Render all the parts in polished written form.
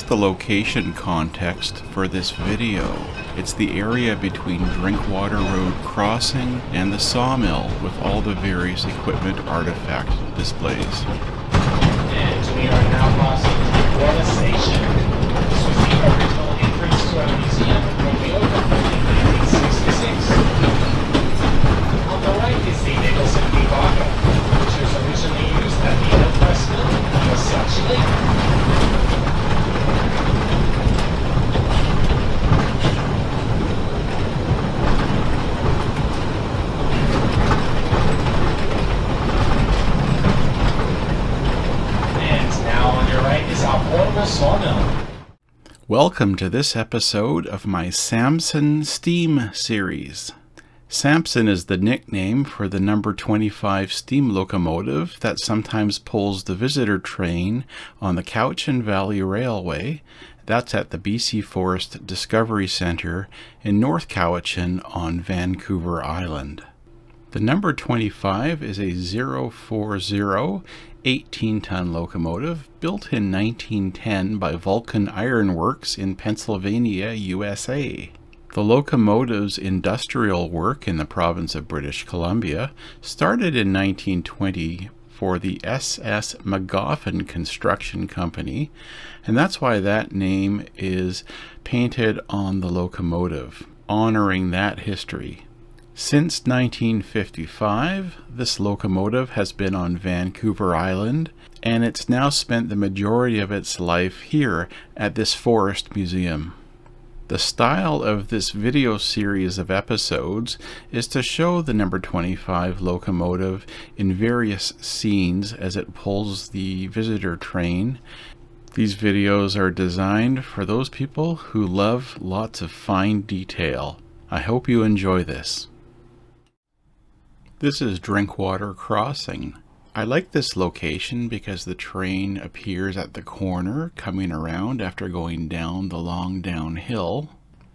the location context for this video. It's the area between Drinkwater Road Crossing and the sawmill with all the various equipment artifact displays. And we are now crossing Drinkwater Station. This was the original entrance to our museum when we opened in 1966. On the right is the Nicholson Vulcan, which was originally used at the Press Mill for such later. Sawmill. Welcome to this episode of my Samson steam series. Samson is the nickname for the number 25 steam locomotive that sometimes pulls the visitor train on the Cowichan Valley Railway. That's at the BC Forest Discovery Centre in North Cowichan on Vancouver Island. The number 25 is a 040 18-ton locomotive built in 1910 by Vulcan Iron Works in Pennsylvania, USA. The locomotive's industrial work in the province of British Columbia started in 1920 for the SS Magoffin Construction Company, and that's why that name is painted on the locomotive, honoring that history. Since 1955, this locomotive has been on Vancouver Island, and it's now spent the majority of its life here at this forest museum. The style of this video series of episodes is to show the number 25 locomotive in various scenes as it pulls the visitor train. These videos are designed for those people who love lots of fine detail. I hope you enjoy this. This is Drinkwater Crossing. I like this location because the train appears at the corner coming around after going down the long downhill.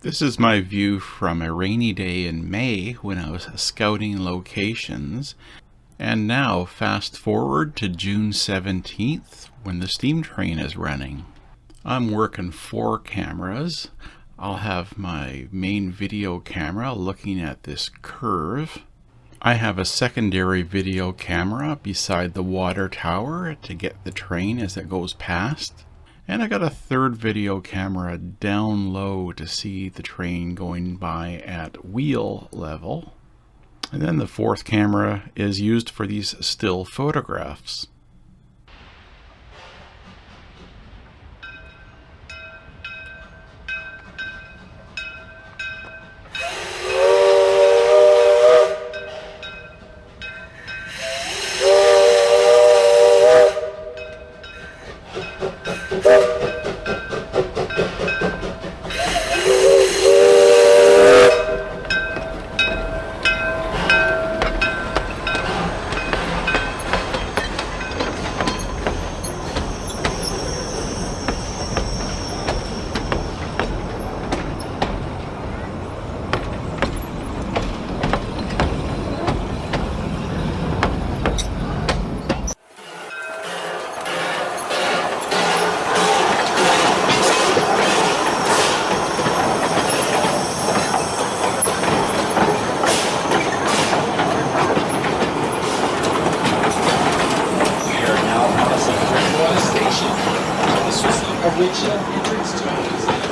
This is my view from a rainy day in May when I was scouting locations. And now fast forward to June 17th when the steam train is running. I'm working 4 cameras. I'll have my main video camera looking at this curve. I have a secondary video camera beside the water tower to get the train as it goes past. And I got a third video camera down low to see the train going by at wheel level. And then the fourth camera is used for these still photographs. Original entrance to the museum.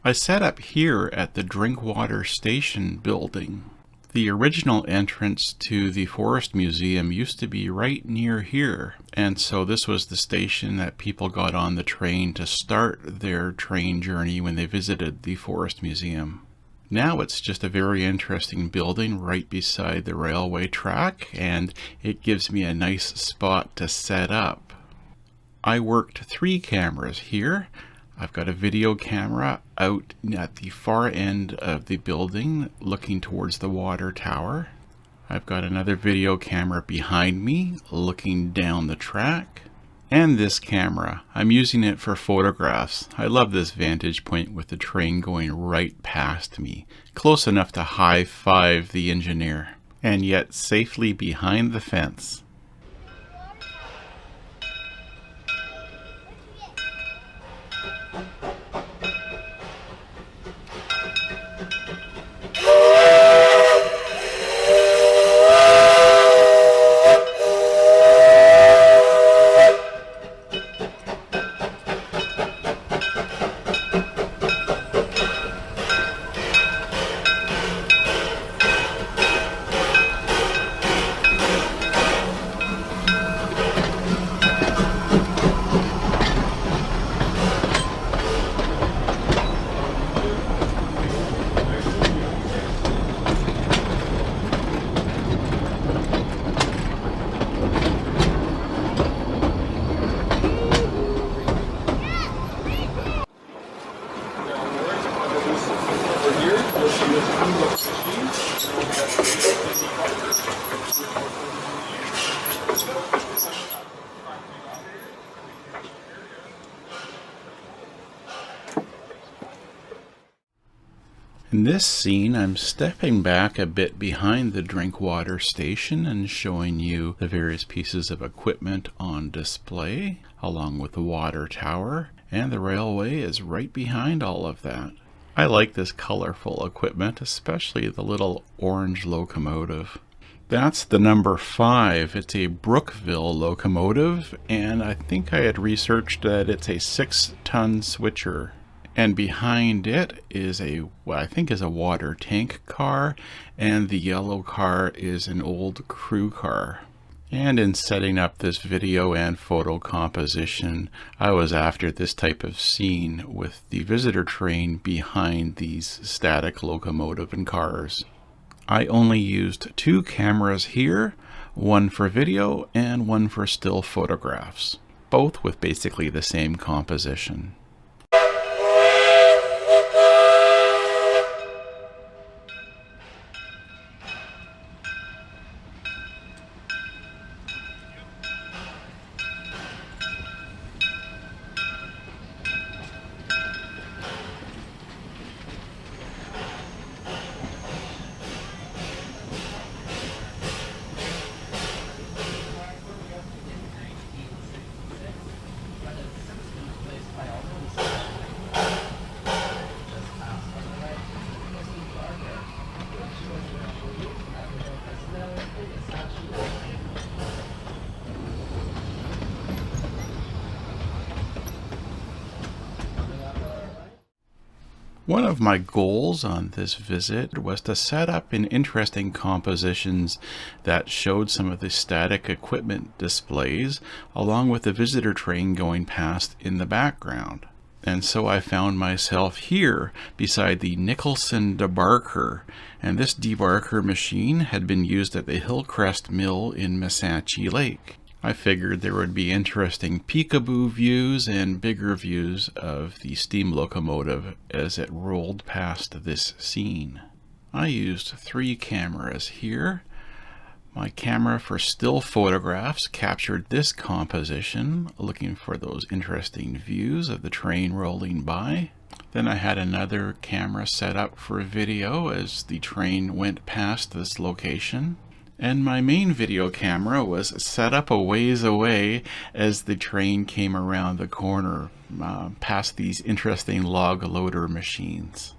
I set up here at the Drinkwater Station building. The original entrance to the Forest Museum used to be right near here, and so this was the station that people got on the train to start their train journey when they visited the Forest Museum. Now it's just a very interesting building right beside the railway track, and it gives me a nice spot to set up. I worked 3 cameras here. I've got a video camera out at the far end of the building looking towards the water tower. I've got another video camera behind me looking down the track. And this camera, I'm using it for photographs. I love this vantage point with the train going right past me, close enough to high-five the engineer, and yet safely behind the fence. In this scene, I'm stepping back a bit behind the drink water station and showing you the various pieces of equipment on display, along with the water tower, and the railway is right behind all of that. I like this colorful equipment, especially the little orange locomotive. That's the number 5. It's a Brookville locomotive, and I think I had researched that it's a 6-ton switcher. And behind it is what I think is a water tank car, and the yellow car is an old crew car. And in setting up this video and photo composition, I was after this type of scene with the visitor train behind these static locomotive and cars. I only used 2 cameras here, one for video and one for still photographs, both with basically the same composition. One of my goals on this visit was to set up in interesting compositions that showed some of the static equipment displays along with the visitor train going past in the background. And so I found myself here beside the Nicholson debarker, and this debarker machine had been used at the Hillcrest Mill in Missachi Lake. I figured there would be interesting peekaboo views and bigger views of the steam locomotive as it rolled past this scene. I used 3 cameras here. My camera for still photographs captured this composition, looking for those interesting views of the train rolling by. Then I had another camera set up for video as the train went past this location. And my main video camera was set up a ways away as the train came around the corner past these interesting log loader machines.